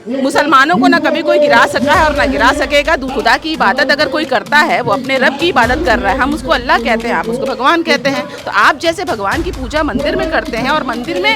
मुसलमानों को ना कभी कोई गिरा सका है और ना गिरा सकेगा। खुदा की इबादत अगर कोई करता है वो अपने रब की इबादत कर रहा है। हम उसको अल्लाह कहते हैं, आप उसको भगवान कहते हैं। तो आप जैसे भगवान की पूजा मंदिर में करते हैं और मंदिर में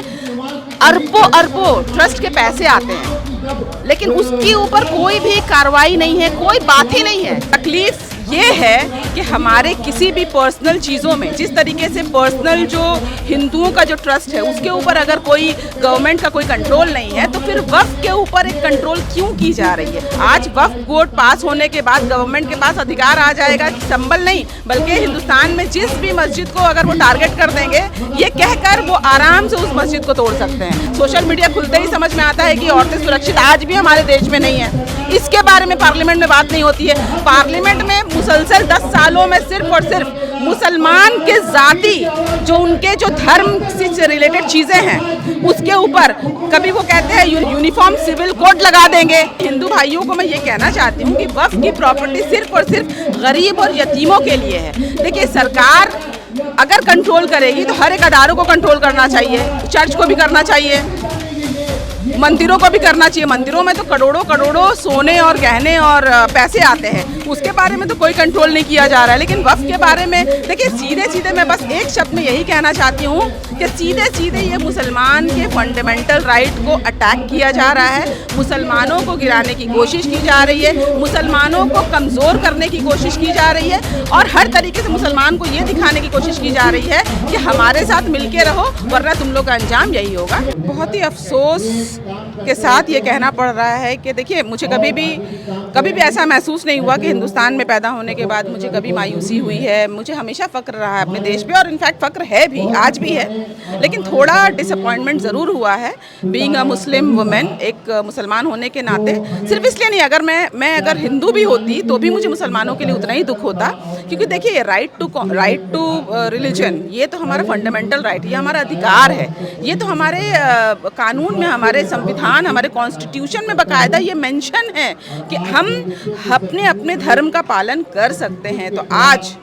अरबों अरबों ट्रस्ट के पैसे आते हैं, लेकिन उसके ऊपर कोई भी कार्रवाई नहीं है, कोई बात ही नहीं है। तकलीफ ये है कि हमारे किसी भी पर्सनल चीज़ों में, जिस तरीके से पर्सनल जो हिंदुओं का जो ट्रस्ट है उसके ऊपर अगर कोई गवर्नमेंट का कोई कंट्रोल नहीं है तो फिर वक्फ के ऊपर एक कंट्रोल क्यों की जा रही है। आज वक्फ बोर्ड पास होने के बाद गवर्नमेंट के पास अधिकार आ जाएगा, संबल नहीं बल्कि हिंदुस्तान में जिस भी मस्जिद को अगर वो टारगेट कर देंगे, ये कहकर वो आराम से उस मस्जिद को तोड़ सकते हैं। सोशल मीडिया खुलते ही समझ में आता है कि औरतें सुरक्षित आज भी हमारे देश में नहीं है। इसके बारे में पार्लियामेंट में बात नहीं होती है। पार्लियामेंट में मुसलसल 10 सालों में सिर्फ और सिर्फ मुसलमान के जाति जो उनके जो धर्म से रिलेटेड चीज़ें हैं उसके ऊपर कभी वो कहते हैं यूनिफॉर्म सिविल कोड लगा देंगे। हिंदू भाइयों को मैं ये कहना चाहती हूँ कि वक्फ की प्रॉपर्टी सिर्फ और सिर्फ गरीब और यतीमों के लिए है। देखिए, सरकार अगर कंट्रोल करेगी तो हर एक अदारों को कंट्रोल करना चाहिए, चर्च को भी करना चाहिए, मंदिरों को भी करना चाहिए। मंदिरों में तो करोड़ों करोड़ों सोने और गहने और पैसे आते हैं, उसके बारे में तो कोई कंट्रोल नहीं किया जा रहा है। लेकिन वक्फ के बारे में देखिए, सीधे सीधे मैं बस एक शब्द में यही कहना चाहती हूँ कि सीधे सीधे ये मुसलमान के फंडामेंटल राइट को अटैक किया जा रहा है, मुसलमानों को गिराने की कोशिश की जा रही है, मुसलमानों को कमज़ोर करने की कोशिश की जा रही है और हर तरीके से मुसलमान को ये दिखाने की कोशिश की जा रही है कि हमारे साथ मिल के रहो वरना तुम लोग का अंजाम यही होगा। बहुत ही अफसोस के साथ ये कहना पड़ रहा है कि देखिए, मुझे कभी भी ऐसा महसूस नहीं हुआ कि हिंदुस्तान में पैदा होने के बाद मुझे कभी मायूसी हुई है। मुझे हमेशा फ़क्र रहा है अपने देश पे और इनफैक्ट फ़क्र है भी, आज भी है। लेकिन थोड़ा डिसअपॉइंटमेंट ज़रूर हुआ है बीइंग अ मुस्लिम वुमेन, एक मुसलमान होने के नाते। सिर्फ इसलिए नहीं, अगर मैं अगर हिंदू भी होती तो भी मुझे मुसलमानों के लिए उतना ही दुख होता, क्योंकि देखिए, राइट टू रिलीजन ये तो हमारा फंडामेंटल राइट, ये हमारा अधिकार है। ये तो हमारे कानून में, हमारे संविधान, हमारे कॉन्स्टिट्यूशन में बाकायदा ये मेंशन है कि हम अपने धर्म का पालन कर सकते हैं। तो आज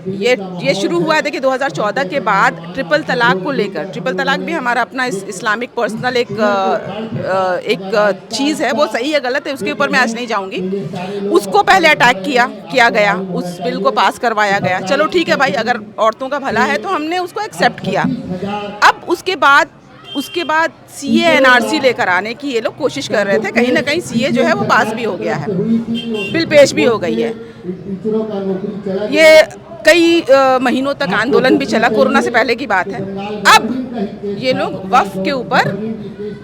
ये शुरू हुआ है। देखिए, 2014 के बाद ट्रिपल तलाक को लेकर, ट्रिपल तलाक भी हमारा अपना इस्लामिक पर्सनल एक चीज़ है, वो सही है गलत है उसके ऊपर मैं आज नहीं जाऊंगी। उसको पहले अटैक किया गया, उस बिल को पास करवाया गया। चलो ठीक है भाई, अगर औरतों का भला है तो हमने उसको एक्सेप्ट किया। अब उसके बाद CA NRC लेकर आने की ये लोग कोशिश कर रहे थे। कहीं ना कहीं CA जो है वो पास भी हो गया है, बिल पेश भी हो गई है। ये कई महीनों तक आंदोलन भी चला, कोरोना से पहले की बात है। अब ये लोग वक्फ के ऊपर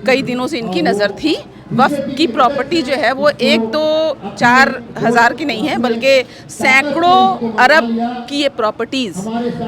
कई दिनों से इनकी नज़र थी। वक्फ की प्रॉपर्टी जो है वो 1-2-4 हज़ार की नहीं है, बल्कि सैकड़ों अरब की ये प्रॉपर्टीज़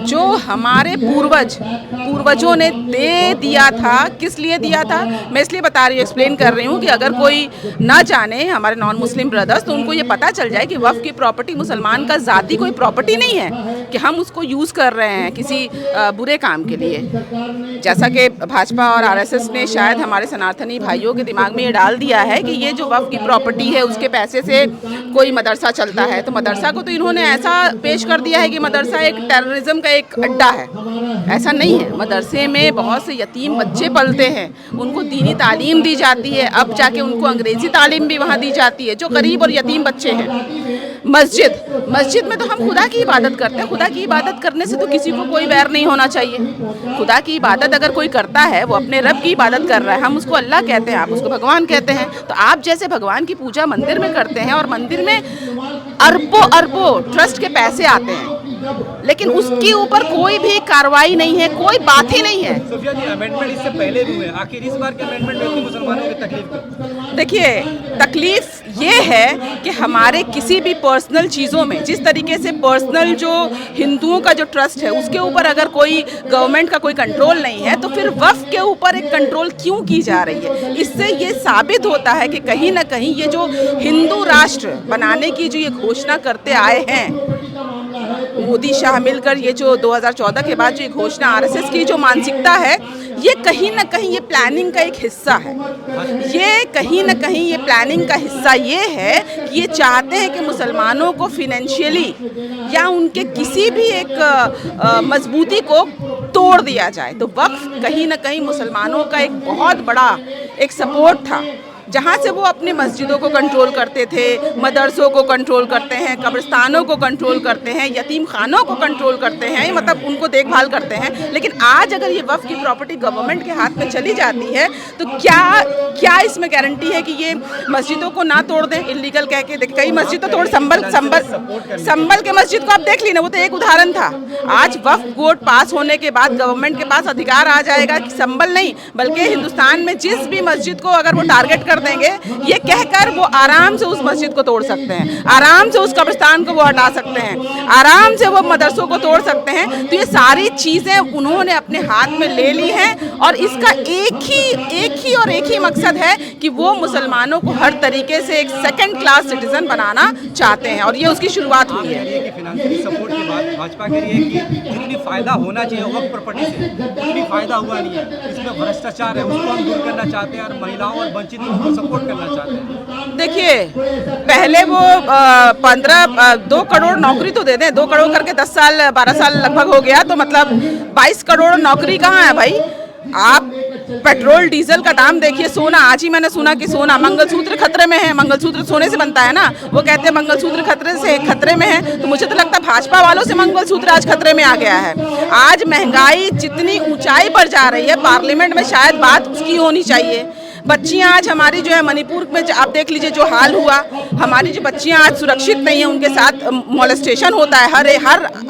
जो हमारे पूर्वजों ने दे दिया था। किस लिए दिया था मैं इसलिए बता रही हूँ, एक्सप्लेन कर रही हूँ कि अगर कोई ना जाने, हमारे नॉन मुस्लिम ब्रदर्स, तो उनको ये पता चल जाए कि वक्फ की प्रॉपर्टी मुसलमान का ज़ाती कोई प्रॉपर्टी नहीं है कि हम उसको यूज़ कर रहे हैं किसी बुरे काम के लिए। जैसा कि भाजपा और RSS ने शायद हमारे सनातनी भाइयों के दिमाग में ये डाल दिया है कि ये जो वक्फ की प्रॉपर्टी है उसके पैसे से कोई मदरसा चलता है, तो मदरसा को तो इन्होंने ऐसा पेश कर दिया है कि मदरसा एक टेररिज्म का एक अड्डा है। ऐसा नहीं है। मदरसे में बहुत से यतीम बच्चे पलते हैं, उनको दीनी तालीम दी जाती है, अब जाके उनको अंग्रेज़ी तालीम भी वहाँ दी जाती है, जो गरीब और यतीम बच्चे हैं। मस्जिद में तो हम खुदा की इबादत करते हैं। खुदा की इबादत करने से तो किसी को कोई वैर नहीं होना चाहिए। खुदा की इबादत अगर कोई करता है वो अपने रब की इबादत कर रहा है। हम उसको अल्लाह कहते हैं, आप उसको भगवान कहते हैं। तो आप जैसे भगवान की पूजा मंदिर में करते हैं और मंदिर में अरबों अरबों ट्रस्ट के पैसे आते हैं, लेकिन उसके ऊपर कोई भी कार्रवाई नहीं है, कोई बात ही नहीं है। सोफिया जी, अमेंडमेंट इससे पहले भी हुए, आखिर इस बार के अमेंडमेंट में मुसलमानों की तकलीफ? देखिए, तकलीफ ये है कि हमारे किसी भी पर्सनल चीज़ों में, जिस तरीके से पर्सनल जो हिंदुओं का जो ट्रस्ट है उसके ऊपर अगर कोई गवर्नमेंट का कोई कंट्रोल नहीं है तो फिर वक्फ के ऊपर एक कंट्रोल क्यों की जा रही है। इससे ये साबित होता है कि कहीं ना कहीं ये जो हिंदू राष्ट्र बनाने की जो ये घोषणा करते आए हैं मोदी शाह मिलकर, ये जो 2014 के बाद जो घोषणा, RSS की जो मानसिकता है, ये कहीं ना कहीं ये प्लानिंग का एक हिस्सा है। ये कहीं ना कहीं ये प्लानिंग का हिस्सा ये है कि ये चाहते हैं कि मुसलमानों को फिनेंशियली या उनके किसी भी एक मजबूती को तोड़ दिया जाए। तो वक्फ कहीं ना कहीं मुसलमानों का एक बहुत बड़ा एक सपोर्ट था, जहाँ से वो अपने मस्जिदों को कंट्रोल करते थे, मदरसों को कंट्रोल करते हैं, कब्रिस्तानों को कंट्रोल करते हैं, यतीम खानों को कंट्रोल करते हैं, मतलब उनको देखभाल करते हैं। लेकिन आज अगर ये वक्फ की प्रॉपर्टी गवर्नमेंट के हाथ में चली जाती है तो क्या इसमें गारंटी है कि ये मस्जिदों को ना तोड़ दें इलीगल कह के? कई मस्जिद तो तोड़, संबल के मस्जिद को आप देख ली ना, वो तो एक उदाहरण था। आज वक्फ बोर्ड पास होने के बाद गवर्नमेंट के पास अधिकार आ जाएगा कि संबल नहीं बल्कि हिंदुस्तान में जिस भी मस्जिद को अगर वो टारगेट कर देंगे, ये कहकर वो आराम से उस मस्जिद को तोड़ सकते हैं, आराम से उस कब्रिस्तान को वो हटा सकते हैं, आराम से वो मदरसों को तोड़ सकते हैं। तो ये सारी चीज़ें उन्होंने अपने हाथ में ले ली हैं और इसका एक ही मकसद है कि वो मुसलमानों को हर तरीके से एक सेकंड क्लास सिटीजन बनाना चाहते हैं और ये उसकी शुरुआत हुई है। फाइनेंशियल सपोर्ट की बात भाजपा कह रही है कि जितनी फायदा होना चाहिए वक्फ प्रॉपर्टी से उतनी फायदा हुआ नहीं है, इसमें भ्रष्टाचार है, उसको हम दूर करना चाहते हैं और महिलाओं और वंचित लोगों को सपोर्ट करना चाहते हैं। देखिए, पहले वो 2 करोड़ नौकरी तो दे दें, 2 करोड़ करके 10 साल 12 साल लगभग हो गया, तो मतलब 22 करोड़ नौकरी कहाँ है भाई? आप पेट्रोल डीजल का दाम देखिए, सोना, आज ही मैंने सुना कि सोना, मंगलसूत्र खतरे में है। मंगलसूत्र सोने से बनता है ना, वो कहते हैं मंगलसूत्र खतरे में है, तो मुझे तो लगता है भाजपा वालों से मंगलसूत्र आज खतरे में आ गया है। आज महंगाई जितनी ऊंचाई पर जा रही है, पार्लियामेंट में शायद बात उसकी होनी चाहिए। बच्चियां आज हमारी जो है मणिपुर में आप देख लीजिए जो हाल हुआ, हमारी जो बच्चियां आज सुरक्षित नहीं है, उनके साथ मोलेस्टेशन होता है,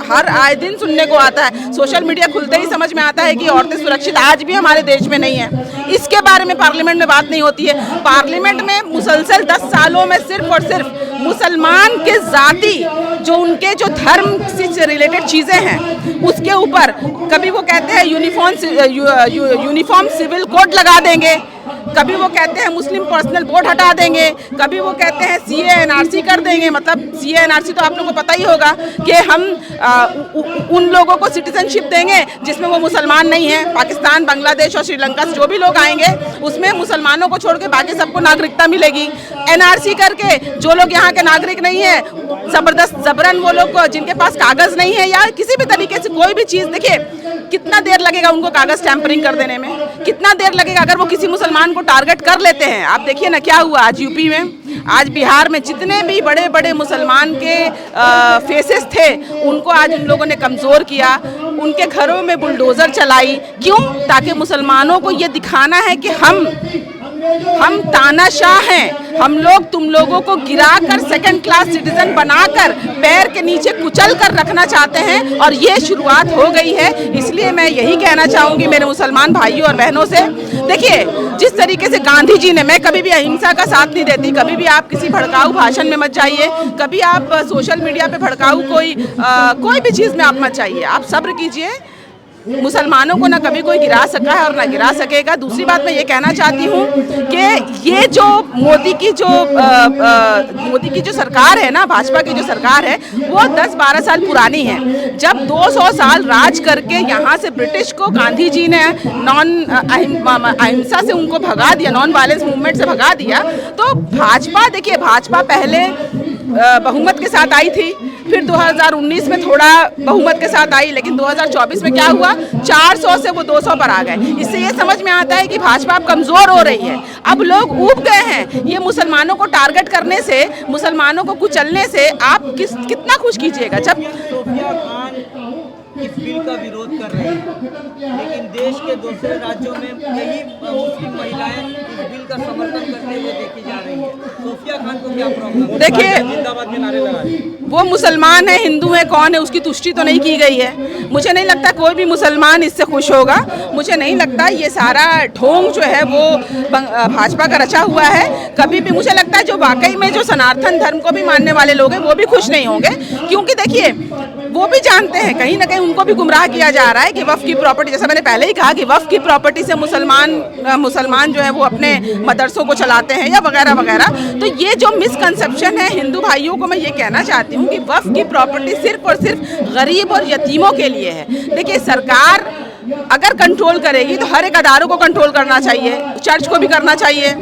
हर आए दिन सुनने को आता है। सोशल मीडिया खुलते ही समझ में आता है कि औरतें सुरक्षित आज भी हमारे देश में नहीं है। इसके बारे में पार्लियामेंट में बात नहीं होती है। पार्लियामेंट में मुसलसल 10 सालों में सिर्फ और सिर्फ मुसलमान के जाति जो उनके जो धर्म से रिलेटेड चीज़ें हैं उसके ऊपर, कभी वो कहते हैं यूनिफॉर्म सिविल कोड लगा देंगे, कभी वो कहते हैं मुस्लिम पर्सनल बोर्ड हटा देंगे, कभी वो कहते हैं CA NRC कर देंगे। मतलब CA NRC तो आप लोगों को पता ही होगा कि हम उन लोगों को सिटीजनशिप देंगे जिसमें वो मुसलमान नहीं है। पाकिस्तान, बांग्लादेश और श्रीलंका से जो भी लोग आएंगे उसमें मुसलमानों को छोड़ के बाकी सबको नागरिकता मिलेगी। NRC करके जो लोग यहाँ के नागरिक नहीं है, जबरन वो लोग जिनके पास कागज़ नहीं है या किसी भी तरीके से कोई भी चीज़, देखिए कितना देर लगेगा उनको कागज़ टैंपरिंग कर देने में, कितना देर लगेगा अगर वो किसी मुसलमान को टारगेट कर लेते हैं। आप देखिए ना क्या हुआ आज यूपी में, आज बिहार में, जितने भी बड़े बड़े मुसलमान के फेसेस थे उनको आज उन लोगों ने कमज़ोर किया, उनके घरों में बुलडोज़र चलाई। क्यों? ताकि मुसलमानों को ये दिखाना है कि हम तानाशाह हैं, हम लोग तुम लोगों को गिराकर सेकंड क्लास सिटीजन बनाकर पैर के नीचे कुचल कर रखना चाहते हैं और ये शुरुआत हो गई है। इसलिए मैं यही कहना चाहूँगी मेरे मुसलमान भाइयों और बहनों से, देखिए जिस तरीके से गांधी जी ने, मैं कभी भी अहिंसा का साथ नहीं देती, कभी भी आप किसी भड़काऊ भाषण में मत जाइए, कभी आप सोशल मीडिया पे भड़काऊ कोई भी चीज़ में आप मत जाइए, आप सब्र कीजिए। मुसलमानों को ना कभी कोई गिरा सका है और ना गिरा सकेगा। दूसरी बात मैं ये कहना चाहती हूँ कि ये जो मोदी की जो सरकार है ना, भाजपा की जो सरकार है, वो 10-12 साल पुरानी है। जब 200 साल राज करके यहाँ से ब्रिटिश को गांधी जी ने अहिंसा से उनको भगा दिया, नॉन वायलेंस मूवमेंट से भगा दिया, तो भाजपा, देखिए भाजपा पहले बहुमत के साथ आई थी, फिर 2019 में थोड़ा बहुमत के साथ आई, लेकिन 2024 में क्या हुआ, 400 से वो 200 पर आ गए। इससे ये समझ में आता है कि भाजपा अब कमज़ोर हो रही है, अब लोग ऊब गए हैं। ये मुसलमानों को टारगेट करने से, मुसलमानों को कुचलने से आप कितना खुश कीजिएगा। जब सोफिया खान इस बिल का विरोध कर रहे हैं, लेकिन देश के दूसरे राज्यों में कई मुस्लिम महिलाएं इस बिल का समर्थन करते हुए देखी जा रही है। सोफिया खान को क्या प्रॉब्लम? देखिए, जिंदाबाद के नारे लगा रही है। वो मुसलमान है, हिंदू है, कौन है, उसकी तुष्टि तो नहीं की गई है। मुझे नहीं लगता कोई भी मुसलमान इससे खुश होगा। मुझे नहीं लगता ये सारा ढोंग जो है वो भाजपा का रचा हुआ है। कभी भी मुझे लगता है जो वाकई में जो सनातन धर्म को भी मानने वाले लोग हैं वो भी खुश नहीं होंगे, क्योंकि देखिए वो भी जानते हैं कहीं ना कहीं उनको भी गुमराह किया जा रहा है कि वक्फ की प्रॉपर्टी, जैसा मैंने पहले ही कहा कि वक्फ की प्रॉपर्टी से मुसलमान जो है वो अपने मदरसों को चलाते हैं या वगैरह वगैरह। तो ये जो मिसकंसेप्शन है, हिंदू भाइयों को मैं ये कहना चाहती हूँ कि वक्फ की प्रॉपर्टी सिर्फ और सिर्फ गरीब और यतीमों के लिए है। देखिए, सरकार अगर कंट्रोल करेगी तो हर एक अदारों को कंट्रोल करना चाहिए, चर्च को भी करना चाहिए,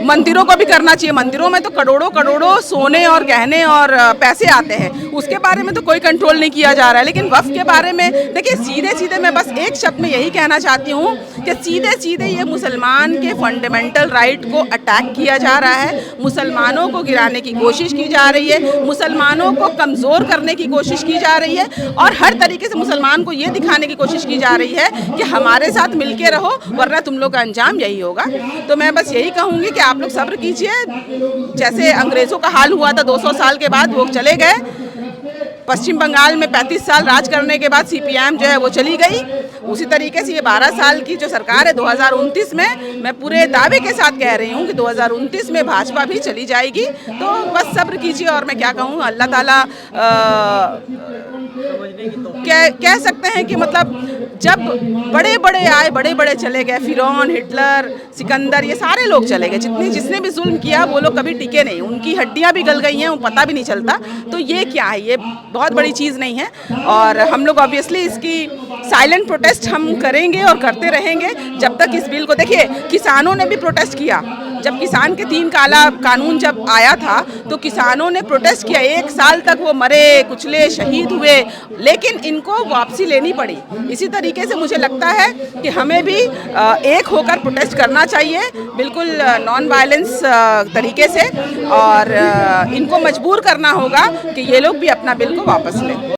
मंदिरों को भी करना चाहिए। मंदिरों में तो करोड़ों करोड़ों सोने और गहने और पैसे आते हैं, उसके बारे में तो कोई कंट्रोल नहीं किया जा रहा है। लेकिन वक्फ के बारे में देखिए, सीधे सीधे मैं बस एक शब्द में यही कहना चाहती हूँ कि सीधे सीधे ये मुसलमान के फंडामेंटल राइट को अटैक किया जा रहा है, मुसलमानों को गिराने की कोशिश की जा रही है, मुसलमानों को कमज़ोर करने की कोशिश की जा रही है, और हर तरीके से मुसलमान को ये दिखाने की कोशिश की जा रही है कि हमारे साथ मिलके रहो वरना तुम लोग का अंजाम यही होगा। तो मैं बस यही कहूँगी कि आप लोग सब्र कीजिए। जैसे अंग्रेज़ों का हाल हुआ था 200 साल के बाद, वो चले गए। पश्चिम बंगाल में 35 साल राज करने के बाद सीपीएम जो है वो चली गई। उसी तरीके से ये 12 साल की जो सरकार है 2029 में, मैं पूरे दावे के साथ कह रही हूँ कि 2029 में भाजपा भी चली जाएगी। तो बस सब्र कीजिए, और मैं क्या कहूँ, अल्लाह ताला कह सकते हैं कि मतलब जब बड़े बड़े आए, बड़े बड़े चले गए, फिरौन, हिटलर, सिकंदर, ये सारे लोग चले गए। जिसने भी जुल्म किया वो लोग कभी टिके नहीं, उनकी हड्डियां भी गल गई हैं, वो पता भी नहीं चलता। तो ये क्या है, ये बहुत बड़ी चीज़ नहीं है। और हम लोग ऑब्वियसली इसकी साइलेंट प्रोटेस्ट हम करेंगे और करते रहेंगे जब तक इस बिल को, देखिए किसानों ने भी प्रोटेस्ट किया। जब किसान के 3 काला कानून जब आया था तो किसानों ने प्रोटेस्ट किया, 1 साल तक वो मरे कुचले, शहीद हुए, लेकिन इनको वापसी लेनी पड़ी। इसी तरीके से मुझे लगता है कि हमें भी एक होकर प्रोटेस्ट करना चाहिए, बिल्कुल नॉन वायलेंस तरीके से, और इनको मजबूर करना होगा कि ये लोग भी अपना बिल को वापस लें।